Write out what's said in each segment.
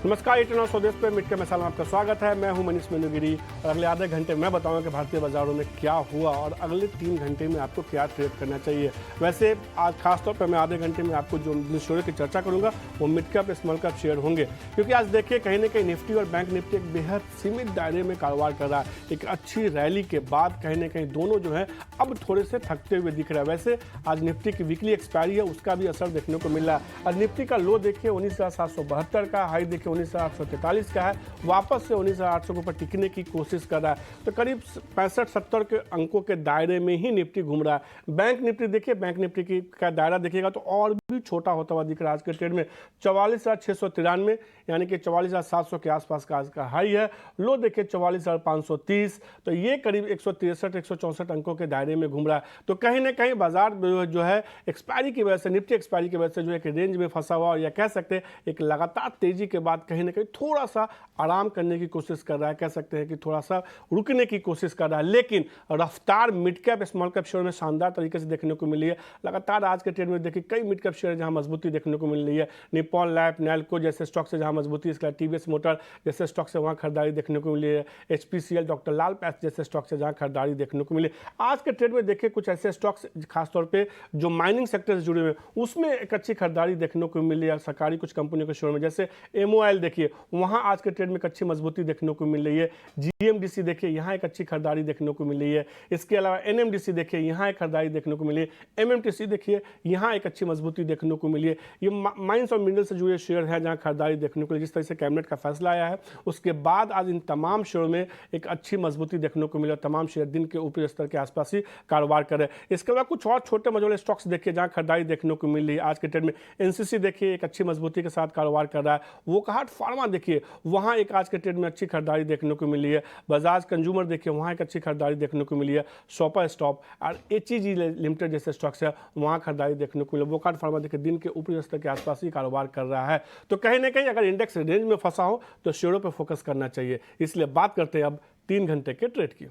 नमस्कार, इटनॉ स्वदेश पे मिड के मसाला में आपका स्वागत है। मैं हूं मनीष मेनुगिरी और अगले आधे घंटे में बताऊंगा कि भारतीय बाजारों में क्या हुआ और अगले 3 घंटे में आपको क्या ट्रेड करना चाहिए। वैसे आज खासतौर पर मैं आधे घंटे में आपको जो शेयरों की चर्चा करूंगा वो mid cap small cap share होंगे, क्योंकि आज देखिए कहीं ना कहीं निफ्टी और बैंक निफ्टी एक बेहद सीमित दायरे में कारोबार कर रहा है। एक अच्छी रैली के बाद कहीं ना कहीं दोनों जो है अब थोड़े से थकते हुए दिख रहा है। वैसे आज निफ्टी की वीकली एक्सपायरी है, उसका भी असर देखने को मिल रहा है। और निफ्टी का लो देखिए 19,772 का, हाई देखिए 19,843 का है, वापस से 19,800 के ऊपर टिकने की कोशिश कर रहा है। तो करीब 65-70 के अंकों के दायरे में ही निफ्टी घूम रहा है। बैंक निफ्टी देखिए, बैंक निफ्टी की का दायरा देखिएगा तो और भी छोटा होता हुआ दिख रहा है। आज के ट्रेड में 44,693 यानी कि 44,700 के आसपास का आज का हाई है। लो देखिए 44,530, तो ये करीब 163-164 अंकों के दायरे में घूम रहा है। तो कहीं ना कहीं बाजार जो है एक्सपायरी की वजह से, निफ्टी एक्सपायरी की वजह से जो है कि रेंज में फंसा हुआ, या कह सकते हैं एक लगातार तेजी के बाद कहीं ना कहीं थोड़ा सा आराम करने की कोशिश कर रहा है। कह सकते हैं कि थोड़ा सा रुकने की कोशिश कर रहा है, लेकिन रफ्तार mid cap small cap share में शानदार तरीके से देखने को मिली है। लगातार आज के ट्रेड में देखिए कई मिड कैप शेयर जहां मजबूती देखने को मिल रही है। निप्पॉन लैब, नैल्को जैसे स्टॉक से जहां मजबूती, इसके अलावा टीवीएस मोटर जैसे स्टॉक से वहां खरीदारी देखने को मिली है। एचपीसीएल, डॉक्टर लाल पैथ जैसे स्टॉक से जहां खरीदारी देखने को मिली। आज के ट्रेड में देखिए कुछ ऐसे स्टॉक्स खासतौर पर जो माइनिंग सेक्टर से जुड़े हुए हैं उसमें एक अच्छी खरीदारी देखने को मिली है। सरकारी कुछ कंपनियों के शेयर में जैसे एमओएल देखिए, वहां आज के ट्रेड में एक अच्छी मजबूती देखने को मिल रही है। जीएमडीसी देखिए, यहां एक अच्छी खरीदारी देखने को मिल रही है। इसके अलावा एनएमडीसी देखिए, यहां एक खरीदारी देखने को मिली है। एमएमटीसी देखिए, यहां एक अच्छी मजबूती देखने को मिली है। ये माइंस और मिनरल से जुड़े शेयर हैं जहां खरीदारी देखने को मिली। जिस तरह से कैबिनेट का फैसला आया है उसके बाद आज इन तमाम शेयरों में एक अच्छी मजबूती देखने को मिली और तमाम शेयर दिन के ऊपरी स्तर के आसपास ही कारोबार कर रहे हैं। इसके अलावा कुछ और छोटे मझोले स्टॉक्स देखिए जहां खरीदारी देखने को मिल रही है। आज के ट्रेड में एनसीसी देखिए एक अच्छी मजबूती के साथ कारोबार कर रहा है। वोकहार्ट फार्मा देखिए, वहां एक आज के ट्रेड में अच्छी खरीदारी देखने को मिली है। बजाज कंज्यूमर देखिए, वहां एक अच्छी खरीदारी देखने को मिली है। शॉपर स्टॉप और एचईजी लिमिटेड जैसे स्टॉक्स है वहां खरीदारी देखने को मिली। वोकहार्ट फार्मा देखिए दिन के ऊपरी स्तर के आसपास ही कारोबार कर रहा है। तो कहीं ना कहीं अगर इंडेक्स रेंज में फंसा हो तो शेयरों पर फोकस करना चाहिए। इसलिए बात करते हैं अब 3 घंटे के ट्रेड की।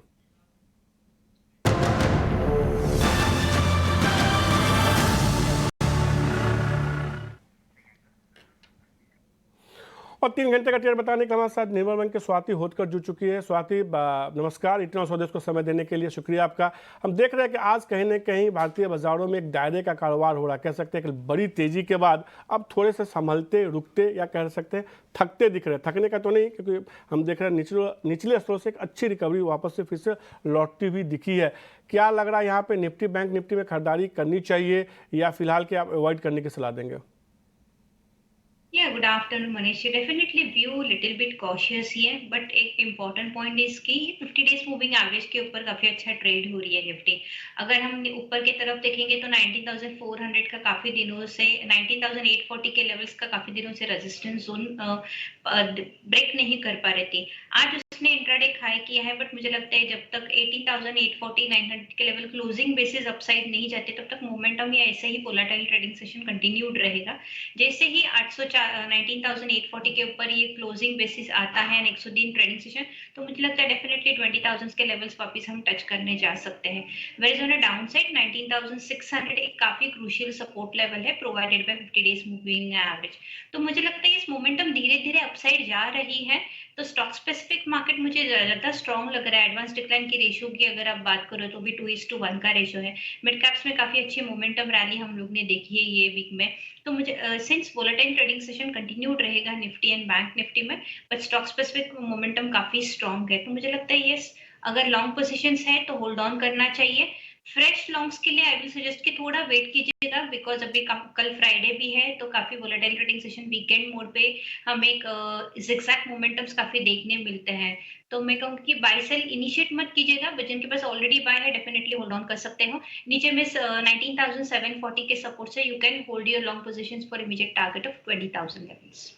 और 3 घंटे का ट्रेड बताने के हमारे साथ निर्मल बैंक के स्वाति होतकर जुड़ चुकी है। स्वाति, नमस्कार, इतना स्वदेश को समय देने के लिए शुक्रिया आपका। हम देख रहे हैं कि आज कहीं ना कहीं भारतीय बाजारों में एक दायरे का कारोबार हो रहा है। कह सकते हैं कि बड़ी तेजी के बाद अब थोड़े से संभलते, रुकते या कह सकते हैं थकते दिख रहे हैं। थकने का तो नहीं, क्योंकि हम देख रहे हैं निचले स्तरों से एक अच्छी रिकवरी वापस से फिर से लौटती हुई दिखी है। क्या लग रहा है यहाँ पे निफ्टी, बैंक निफ्टी में खरीदारी करनी चाहिए या फिलहाल के आप अवॉइड करने की सलाह देंगे? Yeah, good afternoon, Manish. You definitely view little bit cautious ही है, but एक important point is कि 50 days मूविंग एवरेज के ऊपर काफी अच्छा ट्रेड हो रही है निफ्टी। अगर हम ऊपर की तरफ देखेंगे तो 19,400 का काफी दिनों से, 19,840 के लेवल्स का काफी दिनों से रेजिस्टेंस जोन ब्रेक नहीं कर पा रही थी। आज उसने इंट्राडे हाई किया है, बट मुझे लगता है जब तक 18,840 900 के लेवल क्लोजिंग बेसिस अपसाइड नहीं जाते तब तक मोमेंटम या ऐसे ही वोलेटाइल ट्रेडिंग सेशन कंटिन्यूड रहेगा। जैसे ही 19,840 के ऊपर ये क्लोजिंग बेसिस आता है 103 ट्रेडिंग सेशन, तो मुझे लगता है डेफिनेटली 20,000 के लेवल्स वापस हम टच करने जा सकते हैं। Where is on a downside 19,600 एक काफी क्रूशियल सपोर्ट लेवल है provided by 50 days moving average. तो मुझे लगता है इस मोमेंटम धीरे धीरे अपसाइड जा रही है। तो स्टॉक स्पेसिफिक मार्केट मुझे ज्यादा स्ट्रॉन्ग लग रहा है। एडवांस डिक्लाइन की रेशियो की अगर आप बात करो तो भी 2:1 का रेशियो है। मिड कैप्स में काफी अच्छी मोमेंटम रैली हम लोग ने देखी है ये वीक में। तो मुझे since volatile trading session continued रहेगा निफ्टी एंड बैंक निफ्टी में, बट स्टॉक स्पेसिफिक मोमेंटम काफी स्ट्रॉन्ग है। तो मुझे लगता है यस, अगर लॉन्ग पोजीशंस है तो होल्ड ऑन करना चाहिए। फ्रेश लॉन्ग्स के लिए आई विल सजेस्ट कि थोड़ा वेट कीजिएगा, बिकॉज अभी कल फ्राइडे भी है तो काफी volatile trading session weekend mode पे हमें एक जिगजैग मोमेंटम्स काफी देखने मिलते हैं। तो मैं कहूँगी कि बाय सेल इनिशिएट मत कीजिएगा, बट जिनके पास ऑलरेडी बाय है डेफिनेटली होल्ड ऑन कर सकते हो। नीचे में 19,740 के सपोर्ट से you can hold your long positions for immediate target of 20,000 levels.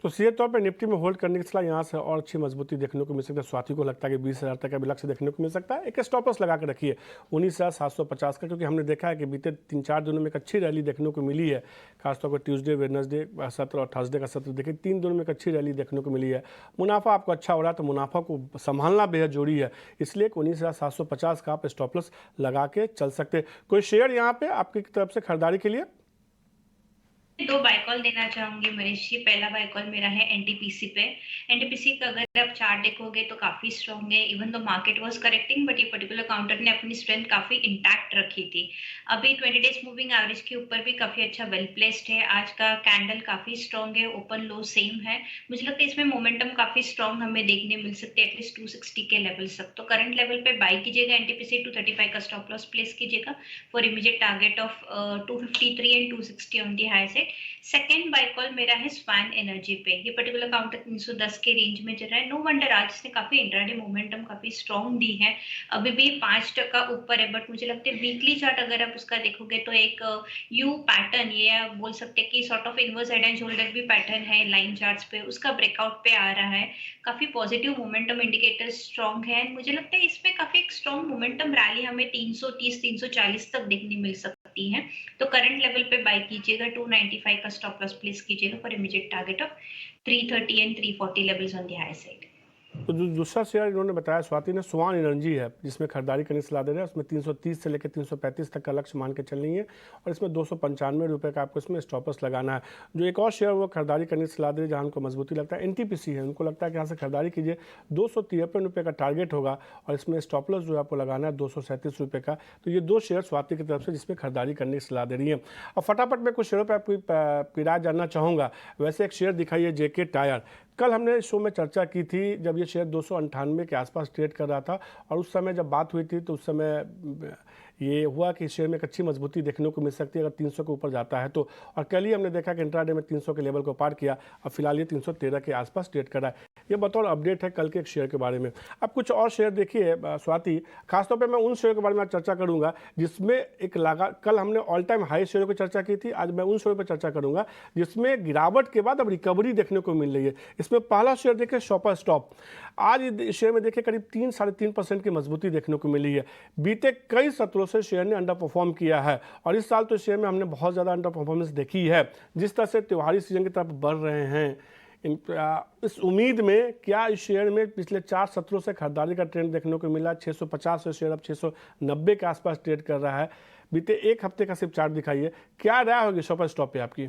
तो सीधे तौर पर निफ्टी में होल्ड करने की सलाह यहाँ से और अच्छी मजबूती देखने को मिल सकती है। स्वाति को लगता है कि 20,000 तक का भी लक्ष्य देखने को मिल सकता है। एक स्टॉप लॉस लगा के रखिए 19,750 का, क्योंकि हमने देखा है कि बीते 3-4 दिनों में एक अच्छी रैली देखने को मिली है। खासतौर पर ट्यूसडे, वेडनेसडे सत्र और थर्सडे का सत्र देखिए, 3 दिनों में एक अच्छी रैली देखने को मिली है। मुनाफा आपको अच्छा हो रहा है तो मुनाफा को संभालना बेहद जरूरी है। इसलिए 19,750 का आप स्टॉप लॉस लगा के चल सकते हैं। कोई शेयर यहाँ पे आपकी तरफ से खरीदारी के लिए? दो बाय कॉल देना चाहूंगी मनीष जी। पहला बाय कॉल मेरा है एनटीपीसी पे। एनटीपीसी का अगर आप चार्ट देखोगे तो काफी स्ट्रॉन्ग है। Even though market was correcting but ये पर्टिकुलर काउंटर ने अपनी स्ट्रेंथ काफी इंटैक्ट रखी थी। अभी 20 डेज मूविंग एवरेज के ऊपर भी काफी अच्छा वेल प्लेस्ड है। आज का कैंडल काफी स्ट्रॉन्ग है, ओपन लो सेम है। मुझे लगता है इसमें मोमेंटम काफी स्ट्रॉन्ग हमें देखने मिल सकते हैं एटलीस्ट 260 के लेवल तक। तो करंट लेवल पे बाय कीजिएगा, एनटीपीसी 235 का स्टॉप लॉस प्लेस कीजिएगा for immediate target of 253 and 260 on the high side. Second by call मेरा है स्वान एनर्जी पे। ये पर्टिकुलर काउंटर 310 के रेंज में चल रहा है। नो वंडर आज इसने काफी इंट्राडे मोमेंटम काफी स्ट्रॉन्ग दी है। अभी भी 5% ऊपर है बट मुझे लगता है वीकली चार्ट अगर आप उसका देखोगे तो एक यू पैटर्न, ये आप बोल सकते हैं कि sort of inverse head and shoulder भी पैटर्न है लाइन चार्ट्स पे, उसका ब्रेकआउट पे आ रहा है। काफी पॉजिटिव मोमेंटम इंडिकेटर स्ट्रॉन्ग है। मुझे लगता है इसमें काफी एक स्ट्रॉन्ग मोमेंटम रैली हमें 330 340 तक देखने मिल सकती है। तो करंट लेवल पे बाय कीजिएगा, 295 का स्टॉप लॉस प्लेस कीजिएगा for immediate target of 330 and 340 levels on the high side. तो जो दूसरा शेयर इन्होंने बताया स्वाति ने, स्वान एनर्जी है, जिसमें खरीदारी करने की सलाह दे रहे हैं। उसमें 330 से लेकर 335 तक का लक्ष्य मान के चल रही है और इसमें 295 रुपये का आपको इसमें स्टॉपर्स लगाना है। जो एक और शेयर वो खरीदारी करने की सलाह दे रहे हैं जहाँ उनको मजबूती लगता है, एनटीपीसी है। उनको लगता है कि यहाँ से खरीदारी कीजिए, 253 रुपये का टारगेट होगा और इसमें स्टॉप लॉस जो है आपको लगाना है 237 रुपये का। तो ये दो शेयर स्वाति की तरफ से जिसमें खरीदारी करने की सलाह दे रही है। और फटाफट मैं कुछ शेयरों पर आपकी राय जानना चाहूँगा। वैसे एक शेयर दिखाई है जेके टायर। कल हमने शो में चर्चा की थी जब ये शेयर 298 के आसपास ट्रेड कर रहा था और उस समय जब बात हुई थी तो उस समय ये हुआ कि शेयर में एक अच्छी मजबूती देखने को मिल सकती है अगर 300 के ऊपर जाता है तो। और कल ही हमने देखा कि इंट्राडे में 300 के लेवल को पार किया। अब फिलहाल ये 313 के आसपास ट्रेड कर रहा है। ये बतौर अपडेट है कल के एक शेयर के बारे में। अब कुछ और शेयर देखिए स्वाति, खासतौर पर मैं उन शेयर के बारे में आज चर्चा करूंगा जिसमें एक लगा, कल हमने ऑल टाइम हाई शेयरों की चर्चा की थी, आज मैं उन शेयरों पर चर्चा करूंगा जिसमें गिरावट के बाद अब रिकवरी देखने को मिल रही है। इसमें पहला शेयर देखिए शॉपर स्टॉप। आज इस शेयर में देखिए करीब 3-3.5% की मजबूती देखने को मिली है। बीते कई सत्रों से शेयर ने अंडर परफॉर्म किया है और इस साल तो शेयर में हमने बहुत ज़्यादा अंडर परफॉर्मेंस देखी है। जिस तरह से त्योहारी सीजन की तरफ बढ़ रहे हैं, इस उम्मीद में क्या इस शेयर में पिछले 4 सत्रों से खरीदारी का ट्रेंड देखने को मिला। 650 से शेयर अब 690 के आसपास ट्रेड कर रहा है। बीते एक हफ्ते का सिर्फ चार्ट दिखाइए, क्या राय होगी शॉपर स्टॉप पे आपकी?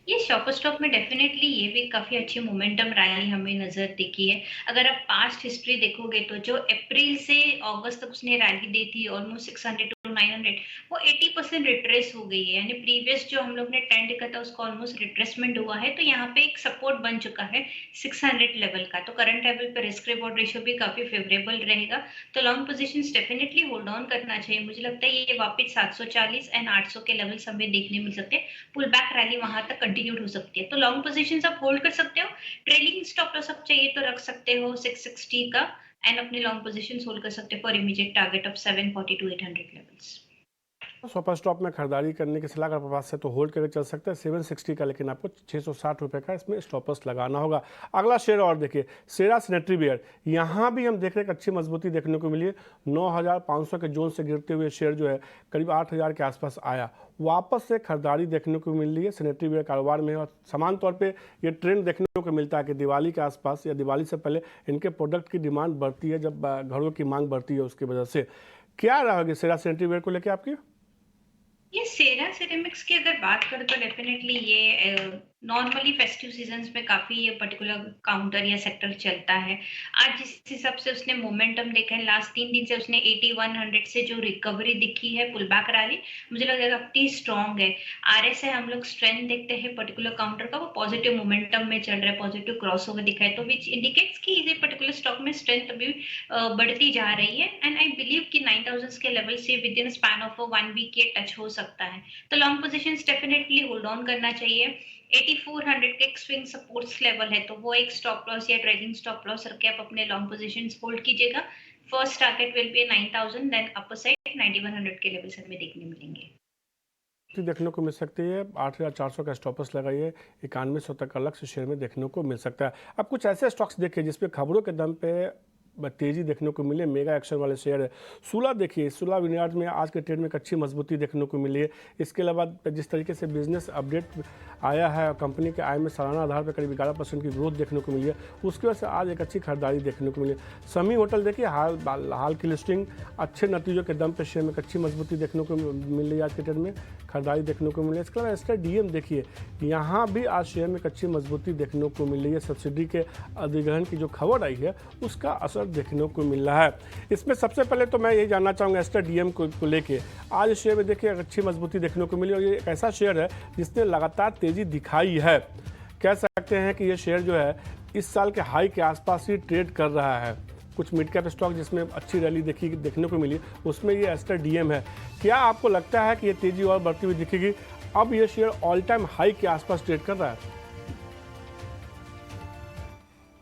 ये शॉपर स्टॉप में डेफिनेटली ये भी काफी अच्छी मोमेंटम रैली हमें नजर दिखी है। अगर आप पास्ट हिस्ट्री देखोगे तो जो अप्रैल से अगस्त तक उसने रैली दी थी ऑलमोस्ट 600 टू 900, वो 80% रिट्रेस हो गई है। यानी प्रीवियस जो हम लोग ने ट्रेंड देखा था उसका ऑलमोस्ट रिट्रेसमेंट हुआ है। तो यहाँ पे एक सपोर्ट बन चुका है 600 लेवल का। तो करंट लेवल पे रिस्क रिवॉर्ड रेशियो भी काफी फेवरेबल रहेगा। तो long positions definitely hold on करना चाहिए। मुझे लगता है ये वापस 740 एंड 800 के लेवल्स हमें देखने मिल सकते हैं। पुल बैक रैली वहां तक कंटिन्यूड हो सकती है। तो लॉन्ग पोजीशंस आप होल्ड कर सकते हो। ट्रेलिंग स्टॉप लॉस आप चाहिए तो रख सकते हो 660 का एंड अपने लॉन्ग पोजीशंस होल्ड कर सकते हो for immediate target of 740 to 800 levels. Super stop में खरीदारी करने की सलाह अगर पास है तो होल्ड करके चल सकते हैं 760 का, लेकिन आपको 660 रुपये का इसमें स्टॉपर्स लगाना होगा। अगला शेयर और देखिए सेरा सैनिटरीवेयर। यहाँ भी हम देख रहे हैं अच्छी मजबूती देखने को मिली है। 9500 के जोन से गिरते हुए शेयर जो है करीब 8000 के आसपास आया। वापस से खरीदारी देखने को मिल रही है सैनिटरीवेयर कारोबार में और समान तौर पर यह ट्रेंड देखने को मिलता है कि दिवाली के आसपास या दिवाली से पहले इनके प्रोडक्ट की डिमांड बढ़ती है, जब घरों की मांग बढ़ती है उसकी वजह से। क्या रहेगी सेरा सैनिटरीवेयर को लेकर आपकी? ये सेरा सिरेमिक्स की अगर बात करें तो डेफिनेटली ये नॉर्मली फेस्टिव सीजन्स में काफी ये पर्टिकुलर काउंटर या सेक्टर चलता है। आज जिस हिसाब से उसने मोमेंटम देखा है लास्ट 3 दिन से उसने 8100 से जो रिकवरी दिखी है पुल बैक रैली, मुझे लगेगा काफी स्ट्रॉन्ग है। आरएसआई हम लोग स्ट्रेंथ देखते हैं पर्टिकुलर काउंटर का, वो पॉजिटिव मोमेंटम में चल रहा है, पॉजिटिव क्रॉस ओवर दिखा है, तो विच इंडिकेट्स की ये पर्टिकुलर स्टॉक में स्ट्रेंथ अभी बढ़ती जा रही है। एंड आई बिलीव कि 9000 के लेवल से within span of 1 week ये टच हो सकता है। तो long positions definitely hold on करना चाहिए। 8400 के एक स्विंग सपोर्ट्स लेवल है तो वो एक स्टॉप लॉस या ट्रेडिंग स्टॉप लॉस रख के आप अपने लॉन्ग पोजीशंस होल्ड कीजिएगा। First target will be 9000, then upper side 9100 के लेवल्स हमें देखने मिलेंगे। देखने को मिल सकती है। 8400 का स्टॉपर्स लगाइए, 9100 तक का लक्ष्य शेयर में देखने को मिल सकता है। अब कुछ ऐसे स्टॉक्स देखिए जिसपे खबरों के दम पे तेजी देखने को मिली है, मेगा एक्शन वाले शेयर है। सूला देखिए, सूला विनियार्ड में आज के ट्रेड में एक अच्छी मजबूती देखने को मिली है। इसके अलावा जिस तरीके से बिजनेस अपडेट आया है, कंपनी के आय में सालाना आधार पर करीब 11% की ग्रोथ देखने को मिली है, उसकी वजह से आज एक अच्छी खरीदारी देखने को मिली है। समी होटल देखिए, हाल की लिस्टिंग अच्छे नतीजों के दम पे शेयर में एक अच्छी मजबूती देखने को मिल रही है, आज के ट्रेड में खरीदारी देखने को मिली है। इसके अलावा एस्टर डीएम देखिए, यहाँ भी आज शेयर में एक अच्छी मजबूती देखने को मिल रही है। सब्सिडी के अधिग्रहण की जो खबर आई है उसका असर देखने को मिल रहा है। इसमें सबसे पहले तो मैं यही जानना चाहूँगा एस्टर डीएम को लेके, आज शेयर में देखिए अच्छी मजबूती देखने को मिली और ये एक ऐसा शेयर है जिसने लगातार तेजी दिखाई है। कह सकते हैं कि ये शेयर जो है इस साल के हाई के आसपास ही ट्रेड कर रहा है। कुछ मिड कैप स्टॉक जिसमें अच्छी रैली देखने को मिली, उसमें ये एस्टर डीएम है। क्या आपको लगता है कि ये तेजी और बढ़ती हुई दिखेगी? अब ये शेयर ऑल टाइम हाई के आसपास ट्रेड कर रहा है।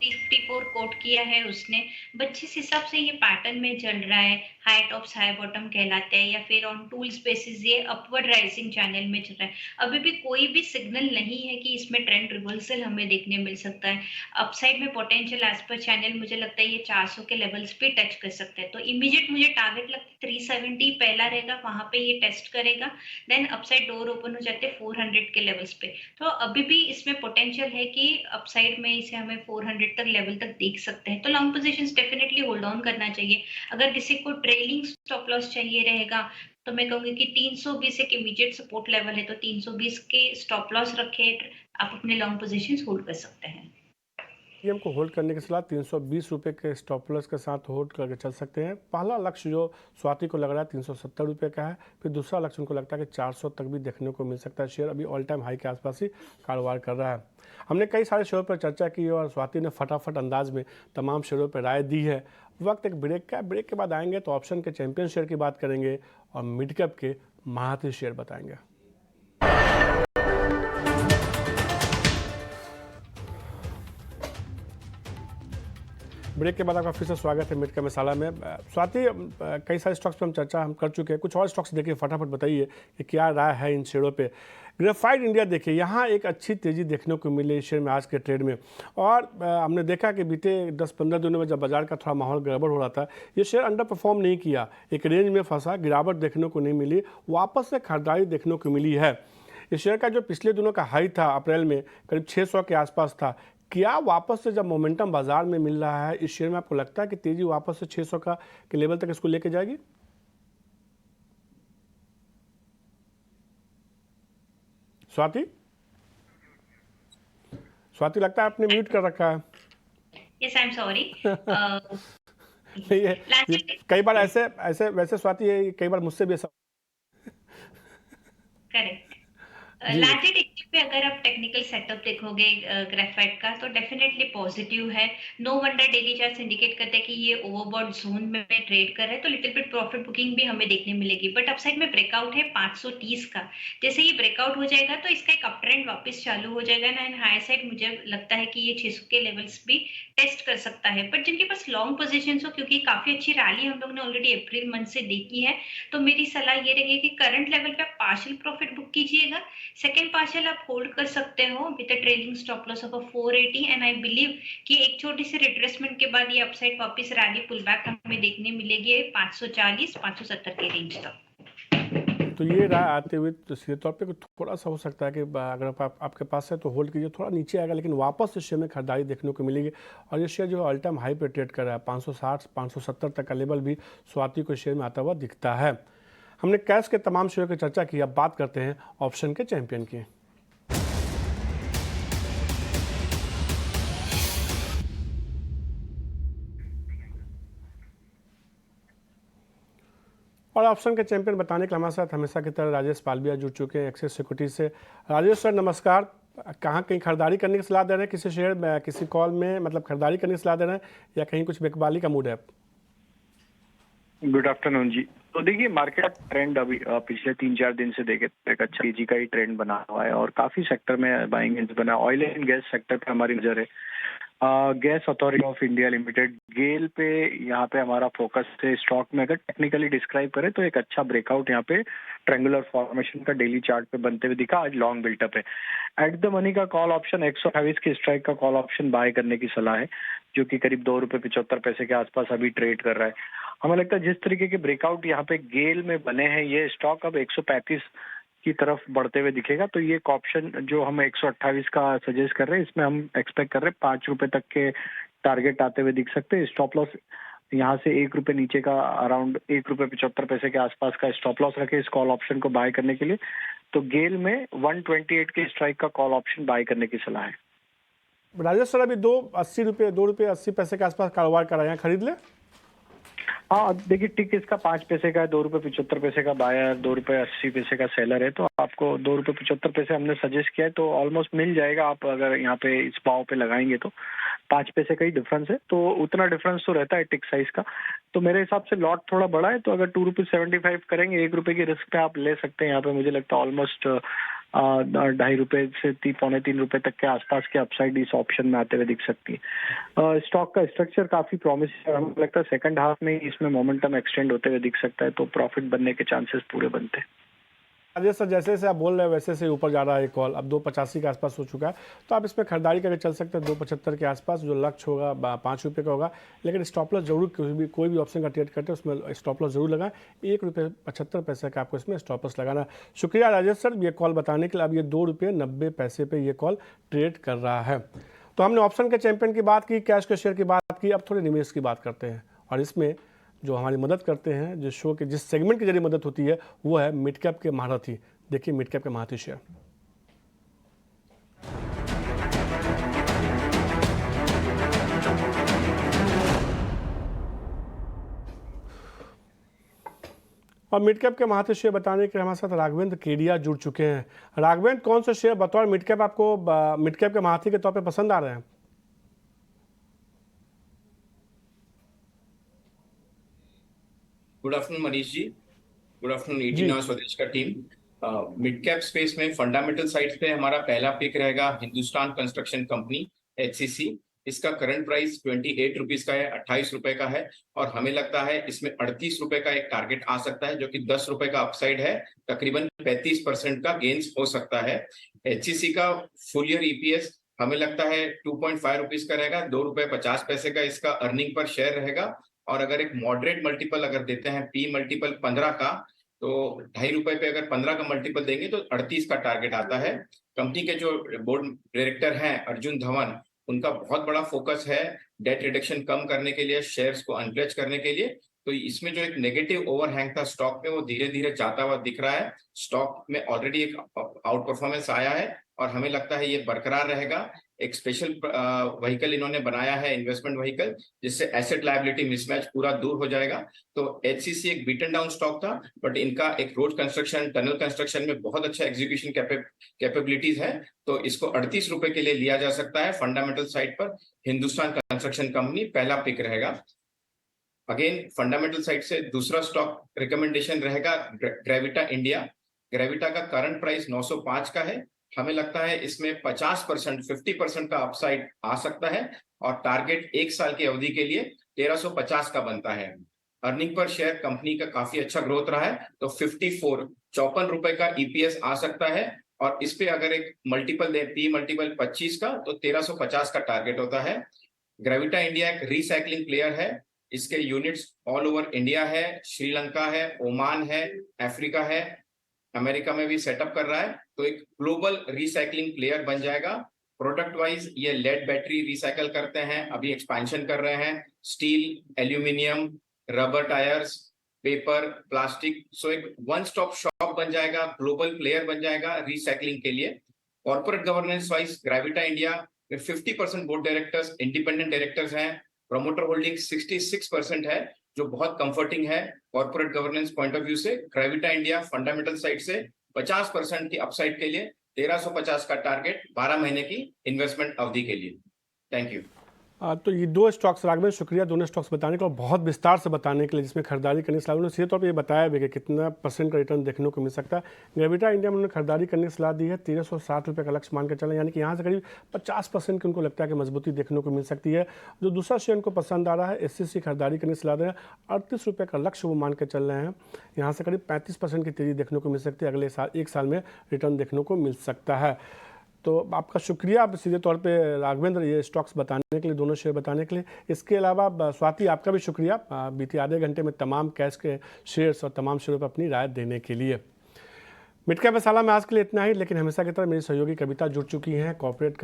54 कोट किया है उसने, बट जिस हिसाब से ये पैटर्न में चल रहा है, हाई टॉप्स हाई बॉटम कहलाते हैं, या फिर ऑन टूल्स बेसिस ये अपवर्ड राइजिंग चैनल में चल रहा है। अभी भी कोई भी सिग्नल नहीं है कि इसमें ट्रेंड रिवर्सल हमें देखने मिल सकता है। अपसाइड में पोटेंशियल एज पर चैनल मुझे लगता है ये 400 के लेवल्स पे टच कर सकते हैं। तो इमीडिएट मुझे टारगेट लगता है 370 पहला रहेगा, वहां पे ये टेस्ट करेगा, देन अपसाइड डोर ओपन हो जाते हैं 400 के लेवल्स पे। तो अभी भी इसमें पोटेंशियल है कि अपसाइड में इसे हमें 400 तक लेवल तक देख सकते हैं। तो long positions definitely hold on करना चाहिए। अगर किसी को ट्रेलिंग स्टॉप लॉस चाहिए रहेगा तो मैं कहूंगी कि 320 एक इमीडिएट सपोर्ट लेवल है, तो 320 के स्टॉप लॉस रखे आप अपने लॉन्ग पोजीशंस होल्ड कर सकते हैं। डीएम को होल्ड करने की सलाह 320 रुपये के स्टॉप लॉस के साथ होल्ड करके चल सकते हैं। पहला लक्ष्य जो स्वाति को लग रहा है 370 रुपये का है, फिर दूसरा लक्ष्य उनको लगता है कि 400 तक भी देखने को मिल सकता है। शेयर अभी ऑल टाइम हाई के आसपास ही कारोबार कर रहा है। हमने कई सारे शेयरों पर चर्चा की और स्वाति ने फटाफट अंदाज में तमाम शेयरों पर राय दी है। वक्त एक ब्रेक का, ब्रेक के बाद आएंगे तो ऑप्शन के चैंपियन शेयर की बात करेंगे और मिड कैप के महारथी शेयर बताएंगे। ब्रेक के बाद आपका फिर से स्वागत है मिड कैप मसाला में। स्वाति, कई सारे स्टॉक्स पे हम कर चुके हैं, कुछ और स्टॉक्स देखिए, फटाफट बताइए कि क्या राय है इन शेयरों पे। ग्रेफाइट इंडिया देखिए, यहाँ एक अच्छी तेज़ी देखने को मिली शेयर में आज के ट्रेड में, और हमने देखा कि बीते 10-15 दिनों में जब बाजार का थोड़ा माहौल गड़बड़ हो रहा था, ये शेयर अंडर परफॉर्म नहीं किया, एक रेंज में फंसा, गिरावट देखने को नहीं मिली, वापस से खरीदारी देखने को मिली है। इस शेयर का जो पिछले दिनों का हाई था अप्रैल में करीब 600 के आसपास था। क्या वापस से जब मोमेंटम बाजार में मिल रहा है इस शेयर में, आपको लगता है कि तेजी वापस से 600 के लेवल तक इसको लेके जाएगी? स्वाति लगता है आपने म्यूट कर रखा है। Yes, I am sorry. ये कई बार ऐसे वैसे स्वाति है, कई बार मुझसे भी ऐसा। करेक्ट। लार्जेट एक्टिव पे अगर आप टेक्निकल सेटअप देखोगे ग्रेफाइट का, तो डेफिनेटली पॉजिटिव है। No wonder daily charts indicate करते हैं कि ये ओवरबॉट जोन में ट्रेड कर रहा है, तो लिटिल बिट प्रॉफिट बुकिंग भी हमें देखने मिलेगी। बट अपसाइड में ब्रेकआउट है 530 का, जैसे ही ब्रेकआउट हो जाएगा तो इसका एक अप ट्रेंड वापस चालू हो जाएगा ना। एंड हाई साइड मुझे लगता है कि ये 600 के लेवल्स भी टेस्ट कर सकता है। बट जिनके पास लॉन्ग पोजिशन हो, क्योंकि काफी अच्छी रैली हम लोग ने ऑलरेडी अप्रैल मंथ से देखी है, तो मेरी सलाह ये रहेगी कि करंट लेवल पे आप पार्शियल प्रॉफिट बुक कीजिएगा, सेकेंड पार्शियल आप होल्ड कर सकते हो with a trailing stop loss of 480। And I believe कि एक छोटी सी रिट्रेसमेंट के बाद ये अपसाइड वापस रैली पुल बैक हमें देखने मिलेगी 540-570 के रेंज तक। तो ये राय आते हुए तो सीधे तौर पे थोड़ा सा हो सकता है कि अगर आपके पास है तो होल्ड कीजिए, थोड़ा नीचे आएगा लेकिन वापस इस शेयर में खरीदारी देखने को मिलेगी। और ये शेयर जो है ऑल टाइम हाई पे ट्रेड कर रहा है, 560-570 तक का लेवल भी स्वाति को शेयर में आता हुआ दिखता है। हमने कैश के तमाम शेयरों की चर्चा की, अब बात करते हैं ऑप्शन के चैंपियन की। और ऑप्शन के चैंपियन बताने के हमारे साथ हमेशा की तरह राजेश पालविया जुड़ चुके हैं एक्सिस सिक्योरिटीज से। राजेश सर नमस्कार। कहीं खरीदारी करने की सलाह दे रहे हैं किसी शेयर में, किसी कॉल में, मतलब खरीदारी करने की सलाह दे रहे हैं या कहीं कुछ बेकबाली का मूड है? गुड आफ्टरनून जी। तो देखिए, मार्केट ट्रेंड अभी पिछले 3-4 दिन से देखे एक अच्छा तेजी का ही ट्रेंड बना हुआ है और काफी सेक्टर में बाइंग बना। ऑयल एंड गैस सेक्टर पे हमारी नजर है। Gas authority of India limited GAIL पे यहाँ पे हमारा फोकस है। स्टॉक में अगर टेक्निकली डिस्क्राइब करें तो एक अच्छा ब्रेकआउट यहाँ पे ट्रायंगुलर फॉर्मेशन का डेली चार्ट पे बनते हुए दिखा। आज लॉन्ग बिल्टअप है। एट द मनी का कॉल ऑप्शन 128 के स्ट्राइक का कॉल ऑप्शन बाय करने की सलाह है, जो कि करीब ₹2.75 के आसपास अभी ट्रेड कर रहा है। हमें लगता है जिस तरीके के ब्रेकआउट यहाँ पे गेल में बने हैं, ये स्टॉक अब 135 की तरफ बढ़ते हुए दिखेगा। तो ये एक ऑप्शन जो हम 128 का सजेस्ट कर रहे हैं, इसमें हम एक्सपेक्ट कर रहे हैं ₹5 तक के टारगेट आते हुए दिख सकते हैं। स्टॉप लॉस यहाँ से ₹1 नीचे का अराउंड ₹1.75 के आसपास का स्टॉप लॉस रखे इस कॉल ऑप्शन को बाय करने के लिए। तो गेल में 128 के स्ट्राइक का कॉल ऑप्शन बाय करने की सलाह है। राजेश सर, अभी ₹2.80 के आसपास कारोबार कर रहे हैं, खरीद ले? हाँ देखिए, टिक इसका 5 पैसे का है, ₹2.75 का बायर, ₹2.80 का सेलर है। तो आपको ₹2.75 हमने सजेस्ट किया है, तो ऑलमोस्ट मिल जाएगा। आप अगर यहाँ पे इस भाव पे लगाएंगे तो 5 पैसे का ही डिफरेंस है, तो उतना डिफरेंस तो रहता है टिक साइज का। तो मेरे हिसाब से लॉट थोड़ा बड़ा है, तो अगर ₹2.75 करेंगे, ₹1 की रिस्क पे आप ले सकते हैं। यहाँ पे मुझे लगता है ऑलमोस्ट ₹2.5 से ₹2.25 तक के आसपास के अपसाइड इस ऑप्शन में आते हुए दिख सकती है। स्टॉक का स्ट्रक्चर काफी प्रॉमिसिंग है। हमें लगता है सेकंड हाफ में इसमें मोमेंटम एक्सटेंड होते हुए दिख सकता है, तो प्रॉफिट बनने के चांसेस पूरे बनते हैं। राजेश सर, जैसे जैसे आप बोल रहे हैं वैसे से ऊपर जा रहा है कॉल, अब 2.85 के आसपास हो चुका है, तो आप इसमें खरीदारी करके चल सकते हैं। 2.75 के आसपास जो लक्ष्य होगा ₹5 का होगा, लेकिन स्टॉप लॉस जरूर कोई भी ऑप्शन का ट्रेड करते हैं उसमें स्टॉप लॉस जरूर लगाएं। ₹1.75 का आपको इसमें स्टॉप लॉस लगाना। शुक्रिया राजेश सर ये कॉल बताने के लिए। अब ये ₹2.90 पे ये कॉल ट्रेड कर रहा है। तो हमने ऑप्शन के चैंपियन की बात की, कैश के शेयर की बात की, अब थोड़े निवेश की बात करते हैं। और इसमें जो हमारी मदद करते हैं, जिस शो के जिस सेगमेंट के जरिए मदद होती है, वो है मिड कैप के महारथी। देखिए मिड कैप के महारथी शेयर। और मिड कैप के महारथी शेयर बताने के लिए हमारे साथ राघवेंद्र केडिया जुड़ चुके हैं। राघवेंद्र, कौन से शेयर बतौर मिड कैप आपको मिड कैप के महारथी के तौर पे पसंद आ रहे हैं? Good afternoon Manish ji, good afternoon जी। 18 आवर्स स्वदेश का टीम। मिड कैप स्पेस में फंडामेंटल साइड पे हमारा पहला पिक रहेगा हिंदुस्तान कंस्ट्रक्शन कंपनी HCC। इसका करंट प्राइस ₹28 का है, ₹28 का है, और हमें लगता है इसमें ₹38 का एक टारगेट आ सकता है, जो कि ₹10 का अपसाइड है। तकरीबन 35% का गेन्स हो सकता है। HCC का फुल ईयर EPS हमें लगता है ₹2.5 का रहेगा, ₹2.50 का इसका अर्निंग पर शेयर रहेगा। और अगर एक मॉडरेट मल्टीपल अगर देते हैं, P मल्टीपल 15 का, तो ₹2.5 पे अगर 15 का मल्टीपल देंगे तो 38 का टारगेट आता है। कंपनी के जो बोर्ड डायरेक्टर हैं अर्जुन धवन, उनका बहुत बड़ा फोकस है डेट रिडक्शन कम करने के लिए, शेयर्स को अनप्लेज करने के लिए। तो इसमें जो एक नेगेटिव ओवरहैंग था स्टॉक में, वो धीरे धीरे जाता हुआ दिख रहा है। स्टॉक में ऑलरेडी एक आउट परफॉर्मेंस आया है और हमें लगता है ये बरकरार रहेगा। एक स्पेशल व्हीकल इन्होंने बनाया है, इन्वेस्टमेंट व्हीकल, जिससे एसेट लायबिलिटी मिसमैच पूरा दूर हो जाएगा। तो HCC एक बीटन डाउन स्टॉक था, बट इनका एक रोड कंस्ट्रक्शन, टनल कंस्ट्रक्शन में बहुत अच्छा एग्जीक्यूशन कैपेबिलिटीज है। तो इसको ₹38 के लिए लिया जा सकता है। फंडामेंटल साइड पर हिंदुस्तान कंस्ट्रक्शन कंपनी पहला पिक रहेगा। अगेन फंडामेंटल साइड से दूसरा स्टॉक रिकमेंडेशन रहेगा ग्रेविटा इंडिया। ग्रेविटा का करंट प्राइस 905 का है। हमें लगता है इसमें 50% का अपसाइड आ सकता है, और टारगेट 1 साल की अवधि के लिए 1350 का बनता है। अर्निंग पर शेयर कंपनी का काफी अच्छा ग्रोथ रहा है, तो ₹54 का EPS आ सकता है। और इस पे अगर एक मल्टीपल दे, P मल्टीपल 25 का, तो 1350 का टारगेट होता है। ग्रेविटा इंडिया एक रिसाइकलिंग प्लेयर है। इसके यूनिट्स ऑल ओवर इंडिया है, श्रीलंका है, ओमान है, अफ्रीका है, अमेरिका में भी सेटअप कर रहा है। तो एक ग्लोबल रिसाइकलिंग प्लेयर बन जाएगा। प्रोडक्ट वाइज ये लेड बैटरी रिसाइकल करते हैं, अभी एक्सपेंशन कर रहे हैं, steel, aluminium, rubber tyres, paper, plastic. So एक वन स्टॉप शॉप बन जाएगा, ग्लोबल प्लेयर बन जाएगा रिसाइकलिंग के लिए। कॉर्पोरेट गवर्नेंस वाइज ग्रेविटा इंडिया में 50% बोर्ड डायरेक्टर्स इंडिपेंडेंट डायरेक्टर्स हैं। प्रमोटर होल्डिंग 66% है, जो बहुत कंफर्टिंग है corporate governance point of view से। ग्रेविटा इंडिया फंडामेंटल साइड से 50% की अपसाइड के लिए 1350 का टारगेट 12 महीने की इन्वेस्टमेंट अवधि के लिए। Thank you. तो ये दो स्टॉक्स राघवेंद्र, शुक्रिया दोनों स्टॉक्स बताने के और बहुत विस्तार से बताने के लिए, जिसमें खरीदारी करने की सलाह उन्होंने सीधे तौर पर ये बताया भी कि कितना % का रिटर्न देखने को मिल सकता है। ग्रेविटा इंडिया में उन्होंने खरीदारी करने की सलाह दी है, 1360 रुपये का लक्ष्य मान के चलें, यानी कि यहाँ से करीब 50% की उनको लगता है कि मजबूती देखने को मिल सकती है। जो दूसरा शेयर उनको पसंद आ रहा है, SCC खरीदारी करने की सलाह दे रहे हैं, 38 रुपये का लक्ष्य वो मान के चल रहे हैं। यहाँ से करीब 35% की तेज़ी देखने को मिल सकती है, अगले साल 1 साल में रिटर्न देखने को मिल सकता है। तो आपका शुक्रिया आप सीधे तौर पे राघवेंद्र ये स्टॉक्स बताने के लिए, दोनों शेयर बताने के लिए। इसके अलावा स्वाति आपका भी शुक्रिया बीते आधे घंटे में तमाम कैश के शेयर्स और तमाम शेयरों पर अपनी राय देने के लिए। मिड कैप मसाला में आज के लिए इतना ही, लेकिन हमेशा की तरह मेरी सहयोगी कविता जुड़ चुकी हैं कॉर्पोरेट